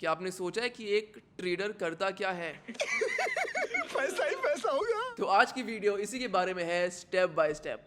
क्या आपने सोचा है कि एक ट्रेडर करता क्या है? पैसा ही पैसा होगा। तो आज की वीडियो इसी के बारे में है, step by step.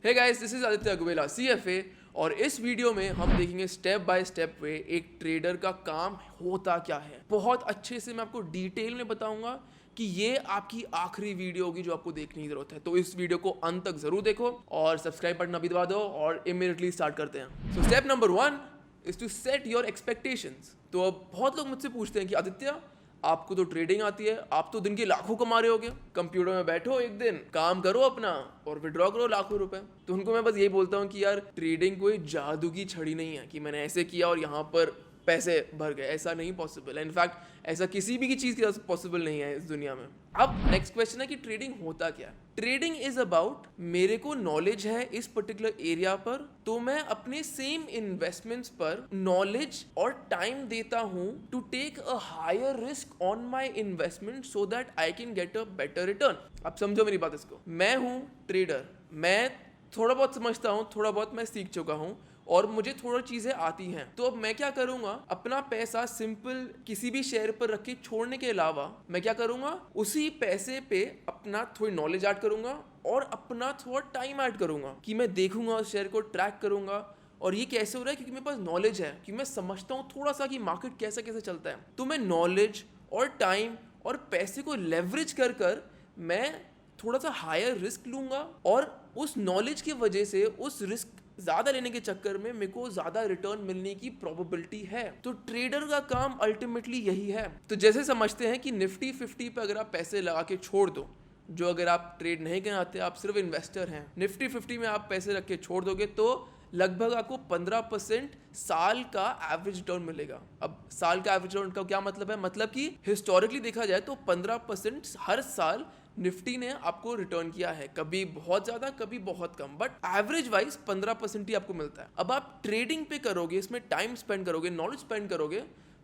Hey guys, this is Aditya Aguwela, CFA, और इस वीडियो में हम देखेंगे स्टेप बाय स्टेप वे एक ट्रेडर का काम होता क्या है। बहुत अच्छे से मैं आपको डिटेल में बताऊंगा कि ये आपकी आखिरी वीडियो होगी जो आपको देखने की जरूरत है। तो इस वीडियो को अंत तक जरूर देखो और सब्सक्राइब बटन अभी दबा दो और इमीडिएटली स्टार्ट करते हैं। So step number 1 is to set your expectations. तो अब बहुत लोग मुझसे पूछते हैं कि आदित्य, आपको तो ट्रेडिंग आती है, आप तो दिन के लाखों कमा रहे होगे, कंप्यूटर में बैठो एक दिन काम करो अपना और विड्रॉ करो लाखों रुपए। तो उनको मैं बस यही बोलता हूँ कि यार, ट्रेडिंग कोई जादू की छड़ी नहीं है कि मैंने ऐसे किया और यहाँ पर पैसे भर गए। ऐसा नहीं पॉसिबल है। इनफैक्ट ऐसा किसी भी की चीज़ के साथ पॉसिबल नहीं है इस दुनिया में। अब नेक्स्ट क्वेश्चन है कि ट्रेडिंग होता क्या है। ट्रेडिंग इज अबाउट, मेरे को नॉलेज है इस पर्टिकुलर एरिया पर, तो मैं अपने सेम इन्वेस्टमेंट्स पर नॉलेज और टाइम देता हूं to take a higher risk on my investment so that I can get a better return. अब समझो मेरी बात इसको। मैं हूं ट्रेडर, मैं थोड़ा बहुत समझता हूं, थोड़ा बहुत मैं सीख चुका हूं और मुझे थोड़ी चीज़ें आती हैं। तो अब मैं क्या करूंगा, अपना पैसा सिंपल किसी भी शेयर पर रख के छोड़ने के अलावा मैं क्या करूंगा, उसी पैसे पे अपना थोड़ी नॉलेज ऐड करूंगा और अपना थोड़ा टाइम ऐड करूंगा कि मैं देखूंगा उस शेयर को, ट्रैक करूंगा। और ये कैसे हो रहा है? क्योंकि मेरे पास नॉलेज है कि मैं समझता हूँ थोड़ा सा कि मार्केट कैसे कैसे चलता है। तो मैं नॉलेज और टाइम और पैसे को लेवरेज कर कर मैं थोड़ा सा हायर रिस्क लूंगा और उस नॉलेज की वजह से उस रिस्क ज्यादा लेने के चक्कर में मेरे को ज्यादा रिटर्न मिलने की प्रोबेबिलिटी है। तो ट्रेडर का काम अल्टीमेटली यही है। तो जैसे समझते हैं कि निफ्टी 50 पे अगर आप पैसे लगा के छोड़ दो, जो अगर आप ट्रेड नहीं करना आते, आप सिर्फ इन्वेस्टर हैं, निफ्टी 50 में आप पैसे रख के छोड़ दोगे तो लगभग आपको 15% साल का एवरेज रिटर्न मिलेगा। अब साल का एवरेज रिटर्न का क्या मतलब है? मतलब कि हिस्टोरिकली देखा जाए तो 15% हर साल निफ्टी ने आपको रिटर्न किया है। कभी बहुत ज्यादा, कभी बहुत कम, बट एवरेज वाइज 15% ही आपको मिलता है। अब आप ट्रेडिंग पे करोगे, इसमें टाइम स्पेंड करोगे, नॉलेज स्पेंड करोगे,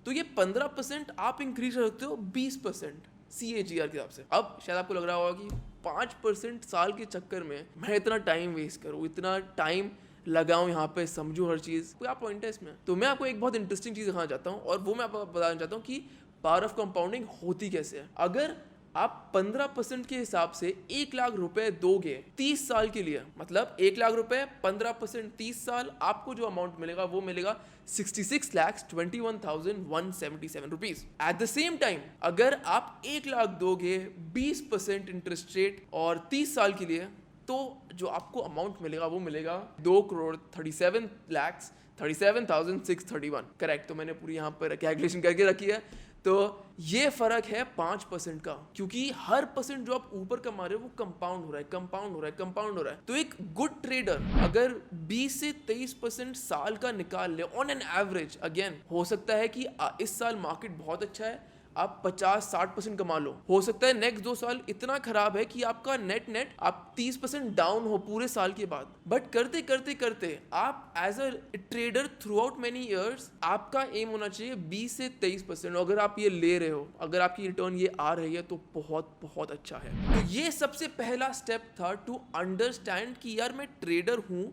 तो ये 15% आप इंक्रीज कर सकते हो 20% CAGR के हिसाब से। अब शायद आपको लग रहा होगा कि 5% साल के चक्कर में मैं इतना टाइम वेस्ट करूँ, इतना टाइम लगाऊं यहाँ पे, समझूं हर चीज़, क्या पॉइंट है इसमें? तो मैं आपको एक बहुत इंटरेस्टिंग चीज़ दिखाना चाहता हूँ और वो मैं आपको बताना चाहता हूँ कि पावर ऑफ कंपाउंडिंग होती कैसे है। अगर आप 15% के हिसाब से 1 लाख रुपए दोगे 30 साल के लिए, मतलब 1 लाख रुपए 15% 30 साल, आपको जो अमाउंट मिलेगा वो मिलेगा 66,21,177 rupees. At the same time अगर आप 1 लाख दोगे 20% इंटरेस्ट रेट और 30 साल के लिए, तो जो आपको अमाउंट मिलेगा वो मिलेगा 2,37,37,631। करेक्ट। तो मैंने पूरी यहाँ पर कैलकुलेशन करके रखी है। तो ये फर्क है 5% का, क्योंकि हर परसेंट जो आप ऊपर कमा रहे हो वो कंपाउंड हो रहा है, कंपाउंड हो रहा है, कंपाउंड हो रहा है। तो एक गुड ट्रेडर अगर 20 से 23% साल का निकाल ले ऑन एन एवरेज, अगेन हो सकता है कि इस साल मार्केट बहुत अच्छा है, आप 50-60% कमा लो। हो सकता है नेक्स्ट 2 साल इतना खराब है कि आपका नेट आप 30% डाउन हो पूरे साल के बाद। बट करते करते करते आप as a trader throughout many years, आपका एम होना चाहिए 20 से 23%। अगर आप ये ले रहे हो, अगर आपकी रिटर्न ये आ रही है, तो बहुत बहुत अच्छा है। तो ये सबसे पहला स्टेप था टू अंडरस्टैंड कि यार मैं ट्रेडर हूं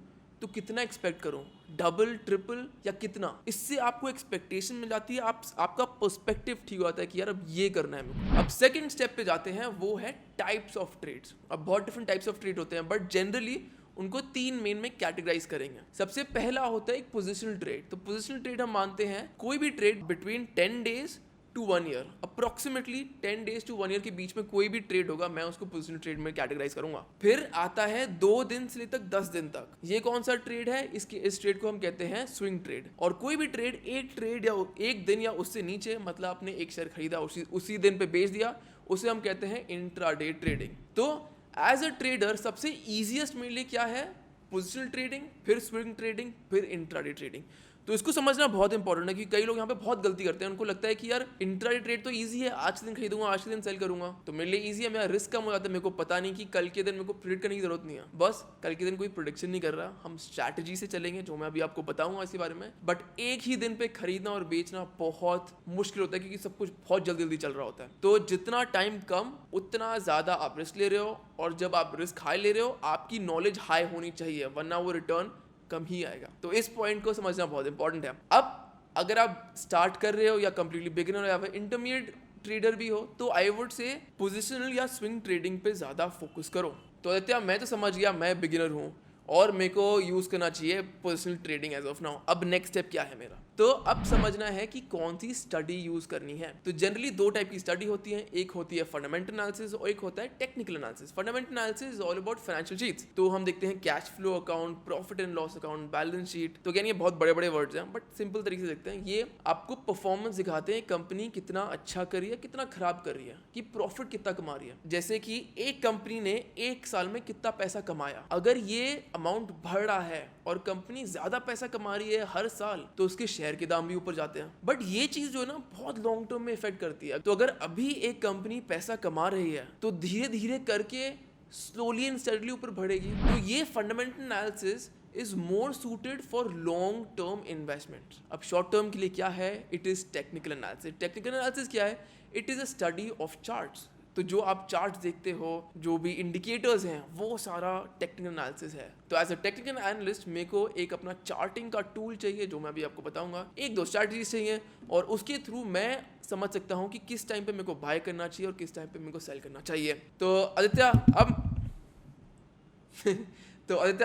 तो कितना एक्सपेक्ट करूं, डबल ट्रिपल या कितना। इससे आपको एक्सपेक्टेशन मिल जाती है, आपका पर्सपेक्टिव ठीक होता है कि यार अब ये करना है मेरे को। अब सेकंड स्टेप पे जाते हैं, वो है टाइप्स ऑफ ट्रेड्स। अब बहुत डिफरेंट टाइप्स ऑफ ट्रेड होते हैं, बट जनरली उनको 3 मेन में कैटेगराइज करेंगे। सबसे पहला होता है एक पोजिशनल ट्रेड। तो पोजिशनल ट्रेड हम मानते हैं कोई भी trade between 10 days to 1 year, approximately 10 days to 1 year के बीच में कोई भी ट्रेड होगा, मैं उसको पोजिशनल ट्रेड में कैटेगराइज करूंगा। फिर आता है 2 दिन से लेकर 10 दिन तक। ये कौन सा ट्रेड है? इस ट्रेड को हम कहते हैं स्विंग ट्रेड। और कोई भी ट्रेड एक ट्रेड या एक दिन या उससे नीचे, मतलब आपने एक शेयर खरीदा उसी दिन पे बेच दिया, उसे हम कहते हैं इंट्राडे ट्रेडिंग। तो एज अ ट्रेडर सबसे ईजिएस्ट मेरे लिए क्या है? पोजिशनल ट्रेडिंग, फिर स्विंग ट्रेडिंग, फिर इंट्राडे ट्रेडिंग। तो इसको समझना बहुत इंपॉर्टेंट है कि कई लोग यहाँ पे बहुत गलती करते हैं। उनको लगता है कि यार इंट्राडे ट्रेड तो इजी है, आज के दिन खरीदूंगा, आज के दिन सेल करूंगा, तो मेरे लिए इजी है, मेरा रिस्क कम हो जाता है। मेरे को पता नहीं कि कल के दिन मेरे को प्रेडिक्ट करने की जरूरत नहीं है। बस कल के दिन कोई प्रोडिक्शन नहीं कर रहा, हम स्ट्रैटेजी से चलेंगे, जो मैं अभी आपको बताऊंगा इसी बारे में। बट एक ही दिन पे खरीदना और बेचना बहुत मुश्किल होता है, क्योंकि सब कुछ बहुत जल्दी जल्दी चल रहा होता है। तो जितना टाइम कम, उतना ज्यादा आप रिस्क ले रहे हो, और जब आप रिस्क हाई ले रहे हो, आपकी नॉलेज हाई होनी चाहिए, वरना वो रिटर्न कम ही आएगा। तो इस पॉइंट को समझना बहुत इंपॉर्टेंट है। अब अगर आप स्टार्ट कर रहे हो या कंप्लीटली बिगिनर या फिर इंटरमीडिएट ट्रेडर भी हो, तो आई वुड से पोजिशनल या स्विंग ट्रेडिंग पे ज़्यादा फोकस करो। तो आदित्य, मैं तो समझ गया मैं बिगिनर हूँ और मेरे को यूज़ करना चाहिए positional trading as of now. अब नेक्स्ट स्टेप क्या है मेरा? तो अब समझना है कि कौन सी स्टडी यूज़ करनी है। तो जनरली दो टाइप की स्टडी होती है, एक होती है फंडामेंटल एनालिसिस और एक होता है technical analysis. Fundamental analysis is all about financial sheets. तो हम देखते हैं cash flow account, profit and loss account, balance sheet. तो यानी ये बहुत बड़े बड़े वर्ड्स हैं, बट सिंपल तरीके से देखते हैं। ये आपको परफॉर्मेंस दिखाते हैं, कंपनी कितना अच्छा कर रही है, कितना खराब कर रही है, कि प्रॉफिट कितना कमा रही है। जैसे कि एक कंपनी ने एक साल में कितना पैसा कमाया, अगर ये अमाउंट बढ़ रहा है और कंपनी ज्यादा पैसा कमा रही है हर साल, तो उसके शेयर के दाम भी ऊपर जाते हैं। बट ये चीज जो है ना बहुत लॉन्ग टर्म में इफेक्ट करती है। तो अगर अभी एक कंपनी पैसा कमा रही है तो धीरे धीरे करके स्लोली एंड स्टडीली ऊपर बढ़ेगी। तो ये fundamental analysis is more suited for long term investment. अब शॉर्ट टर्म के लिए क्या है? It is technical analysis. Technical analysis क्या है? It is a study of charts. तो जो आप चार्ट्स देखते हो, जो भी इंडिकेटर्स हैं, वो सारा टेक्निकल एनालिसिस है। तो एज अ टेक्निकल एनालिस्ट मेरे को एक अपना चार्टिंग का टूल चाहिए, जो मैं अभी आपको बताऊंगा। एक दो स्ट्रैटेजीज चाहिए और उसके थ्रू मैं समझ सकता हूँ कि किस टाइम पे मेरे को बाय करना चाहिए और किस टाइम पे मेरे को सेल करना चाहिए। तो आदित्य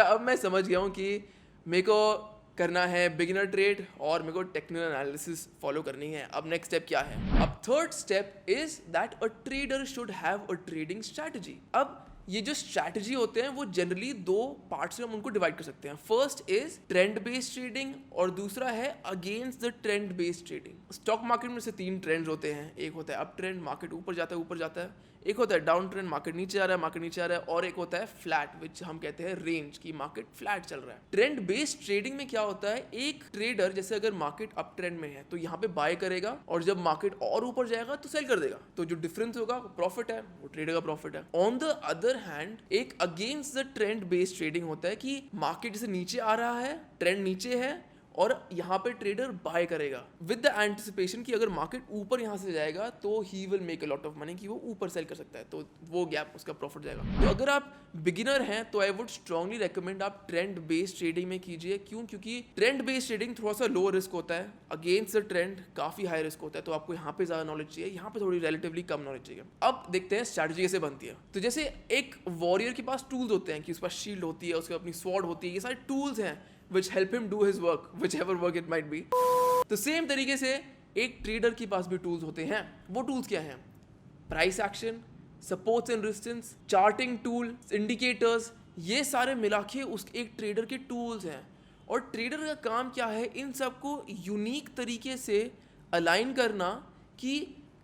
अब मैं समझ गया हूँ कि मेरे को करना है बिगिनर ट्रेड और मेरे को टेक्निकल एनालिसिस फॉलो करनी है। अब नेक्स्ट स्टेप क्या है? अब third step is that a trader should have a trading strategy. अब ये जो स्ट्रैटेजी होते हैं वो जनरली दो पार्ट्स में हम उनको डिवाइड कर सकते हैं। First is trend based trading और दूसरा है against the trend based trading. Stock market में से तीन ट्रेंड्स होते हैं। एक होता है अप ट्रेंड, मार्केट ऊपर जाता है। एक होता है डाउन ट्रेंड, मार्केट नीचे आ रहा है। और एक होता है फ्लैट, विच हम कहते हैं रेंज, की मार्केट फ्लैट चल रहा है। ट्रेंड बेस्ड ट्रेडिंग में क्या होता है? एक ट्रेडर जैसे अगर मार्केट अप ट्रेंड में है तो यहाँ पे बाय करेगा और जब मार्केट और ऊपर जाएगा तो सेल कर देगा। तो जो डिफरेंस होगा वो प्रॉफिट है, वो ट्रेडर का प्रॉफिट है। ऑन द अदर हैंड एक against the trend based trading होता है कि मार्केट जैसे नीचे आ रहा है, ट्रेंड नीचे है और यहाँ पे ट्रेडर बाय करेगा विद द एंटिसिपेशन कि अगर मार्केट ऊपर यहाँ से जाएगा तो he will make a lot of money, कि वो ऊपर सेल कर सकता है, तो वो गैप उसका प्रॉफिट जाएगा। तो अगर आप बिगिनर हैं तो आई वुड स्ट्रांगली रेकमेंड आप ट्रेंड बेस्ड ट्रेडिंग में कीजिए। क्यों? क्योंकि ट्रेंड बेस्ड ट्रेडिंग थोड़ा सा लो रिस्क होता है, अगेंस्ट द ट्रेंड काफी हाई रिस्क होता है। तो आपको यहाँ पे ज्यादा नॉलेज चाहिए, यहाँ पे थोड़ी रिलेटिवली कम नॉलेज चाहिए। अब देखते हैं स्ट्रैटेजी कैसे बनती है। तो जैसे एक वॉरियर के पास टूल्स होते हैं कि उसके पास शील्ड होती है, उसके अपनी स्वॉर्ड होती है, ये सारे टूल्स हैं which help him do his work, whichever work it might be. तो सेम तरीके से एक ट्रेडर के पास भी टूल्स होते हैं। वो टूल्स क्या हैं? Price action, supports and resistance, charting tool, indicators, ये सारे मिला के उस एक ट्रेडर के टूल्स हैं। और ट्रेडर का काम क्या है? इन सबको यूनिक तरीके से अलाइन करना कि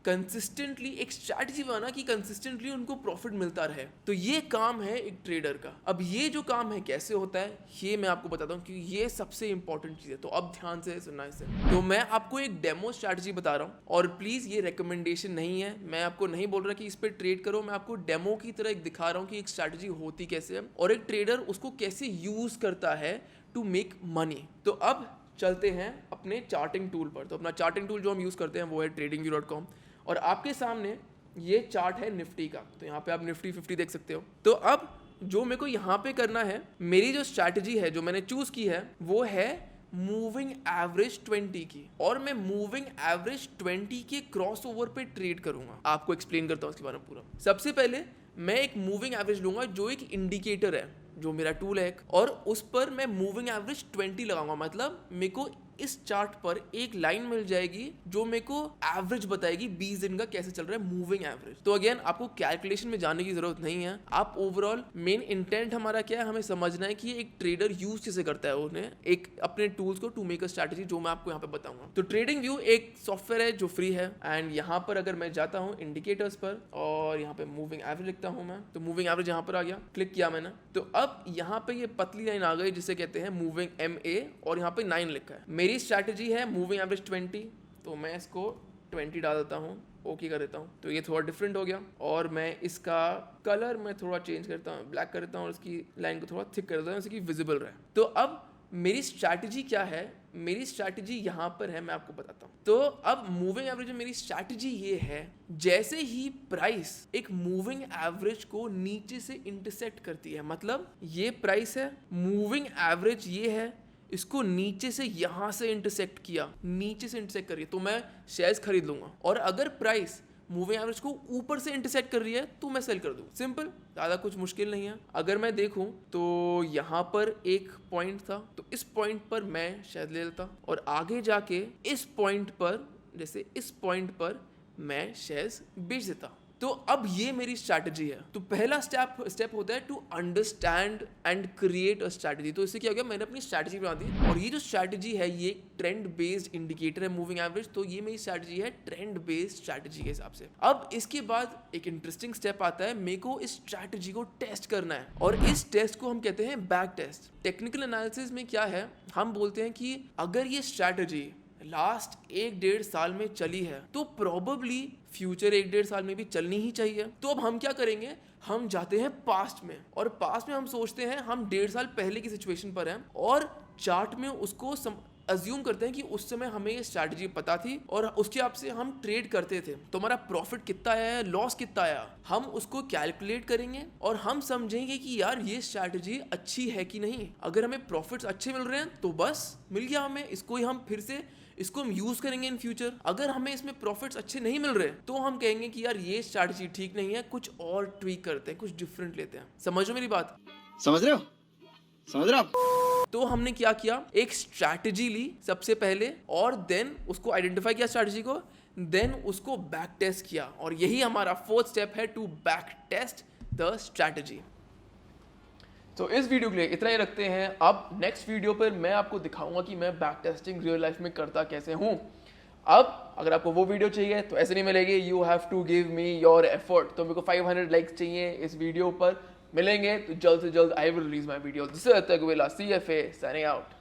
कंसिस्टेंटली एक स्ट्रैटेजी बनाना कि कंसिस्टेंटली उनको प्रॉफिट मिलता रहे। तो ये काम है एक ट्रेडर का। अब ये जो काम है कैसे होता है ये मैं आपको बताता हूँ, क्योंकि ये सबसे इंपॉर्टेंट चीज़ है। तो अब ध्यान से सुनना इसे। तो मैं आपको एक डेमो स्ट्रैटेजी बता रहा हूँ और प्लीज़ ये रिकमेंडेशन नहीं है, मैं आपको नहीं बोल रहा कि इस पर ट्रेड करो, मैं आपको डेमो की तरह एक दिखा रहा हूँ कि एक स्ट्रैटेजी होती कैसे है और एक ट्रेडर उसको कैसे यूज़ करता है टू मेक मनी। तो अब चलते हैं अपने चार्टिंग टूल पर। तो अपना चार्टिंग टूल जो हम यूज़ करते हैं वो है tradingview.com और आपके सामने ये चार्ट है निफ्टी का। तो यहाँ पे आप निफ्टी 50 देख सकते हो। तो अब जो मेरे को यहाँ पे करना है, मेरी जो स्ट्रैटेजी है जो मैंने चूज की है वो है मूविंग एवरेज 20 की, और मैं मूविंग एवरेज 20 के क्रॉस ओवर पे ट्रेड करूंगा। आपको एक्सप्लेन करता हूँ इसके बारे में पूरा। सबसे पहले मैं एक मूविंग एवरेज लूंगा जो एक इंडिकेटर है, जो मेरा टूल है, और उस पर मैं मूविंग एवरेज 20 लगाऊंगा। मतलब मेरे को इस चार्ट पर एक लाइन मिल जाएगी जो मेरे को एवरेज बताएगी 20 दिन का कैसे चल रहा है मूविंग एवरेज। तो अगेन आपको कैलकुलेशन में जाने की जरूरत नहीं है। आप ओवरऑल मेन इंटेंट हमारा क्या है, हमें समझना है कि एक ट्रेडर यूज कैसे करता है उन्हें एक अपने टूल्स को टू मेक अ स्ट्रैटेजी, जो मैं आपको यहाँ पे बताऊंगा। तो ट्रेडिंग व्यू एक सॉफ्टवेयर है जो फ्री है, एंड यहाँ पर अगर मैं जाता हूँ इंडिकेटर्स पर और यहाँ पे मूविंग एवरेज लिखता हूँ मैं, तो मूविंग एवरेज यहाँ पर आ गया, क्लिक किया मैंने। तो अब यहाँ पे ये पतली लाइन आ गई जिसे कहते हैं मूविंग MA और यहाँ पे 9 लिखा है। मेरी स्ट्रैटेजी है मूविंग एवरेज 20, तो मैं इसको 20 डाल देता हूँ, ओके कर देता हूँ। तो ये थोड़ा डिफरेंट हो गया और मैं इसका कलर मैं थोड़ा चेंज करता हूँ, ब्लैक कर देता हूँ और इसकी लाइन को थोड़ा थिक कर देता हूँ जैसे कि विजिबल रहे। तो अब मेरी स्ट्रैटेजी क्या है? मेरी स्ट्रैटेजी यहाँ पर है, मैं आपको बताता हूँ। तो अब मूविंग एवरेज में मेरी स्ट्रैटेजी ये है, जैसे ही प्राइस एक मूविंग एवरेज को नीचे से इंटरसेक्ट करती है, मतलब ये प्राइस है, मूविंग एवरेज ये है, इसको नीचे से यहाँ से इंटरसेक्ट किया, नीचे से इंटरसेक्ट करिए तो मैं शेयर्स खरीद लूंगा, और अगर प्राइस मूविंग एवरेज को ऊपर से इंटरसेक्ट कर रही है तो मैं सेल कर दूं। सिंपल, ज़्यादा कुछ मुश्किल नहीं है। अगर मैं देखूं तो यहाँ पर एक पॉइंट था, तो इस पॉइंट पर मैं शायद ले लेता, और आगे जाके इस पॉइंट पर, जैसे इस पॉइंट पर मैं शेयर्स बेच देता। तो अब ये मेरी स्ट्रैटेजी है। तो पहला स्टेप होता है to understand and create a strategy. तो इससे क्या हो गया, मैंने अपनी स्ट्रैटेजी बना दी, और ये जो स्ट्रैटेजी है ये ट्रेंड बेस्ड इंडिकेटर है मूविंग एवरेज। तो ये मेरी स्ट्रैटेजी है ट्रेंड बेस्ड स्ट्रैटेजी के हिसाब से। अब इसके बाद एक इंटरेस्टिंग स्टेप आता है, मेरे को इस स्ट्रैटेजी को टेस्ट करना है, और इस टेस्ट को हम कहते हैं बैक टेस्ट। टेक्निकल एनालिसिस में क्या है, हम बोलते हैं कि अगर ये स्ट्रैटेजी लास्ट 1-1.5 साल में चली है तो प्रोबेबली फ्यूचर 1-1.5 साल में भी चलनी ही चाहिए। तो अब हम क्या करेंगे, हम जाते हैं पास्ट में, और पास्ट में हम सोचते हैं हम 1.5 साल पहले की सिचुएशन पर हैं, और चार्ट में उसको अज्यूम करते हैं कि उस समय हमें ये स्ट्रैटेजी पता थी और उसके हिसाब से हम ट्रेड करते थे। तो हमारा प्रॉफिट कितना आया है, लॉस कितना आया, हम उसको कैलकुलेट करेंगे और हम समझेंगे कि यार ये स्ट्रैटेजी अच्छी है कि नहीं। अगर हमें प्रॉफिट्स अच्छे मिल रहे हैं तो बस मिल गया हमें, इसको ही हम फिर से इसको हम यूज करेंगे इन फ्यूचर। अगर हमें इसमें प्रॉफिट्स अच्छे नहीं मिल रहे तो हम कहेंगे कि यार ये स्ट्रैटेजी ठीक नहीं है, कुछ और ट्वीक करते हैं, कुछ डिफरेंट लेते हैं। समझ रहे हो मेरी बात? समझ रहे हो? समझ रहे हो? तो हमने क्या किया, एक स्ट्रैटेजी ली सबसे पहले, और देन उसको आइडेंटिफाई किया स्ट्रैटेजी को, देन उसको बैक टेस्ट किया, और यही हमारा 4th स्टेप है, to back test the strategy. तो इस वीडियो के लिए इतना ही रखते हैं। अब नेक्स्ट वीडियो पर मैं आपको दिखाऊंगा कि मैं बैक टेस्टिंग रियल लाइफ में करता कैसे हूँ। अब अगर आपको वो वीडियो चाहिए तो ऐसे नहीं मिलेगी, you have to give me your effort. तो मेरे को 500 लाइक्स चाहिए इस वीडियो पर, मिलेंगे तो जल्द से जल्द I will release my video. This is अतक वेला, CFA साइनिंग आउट।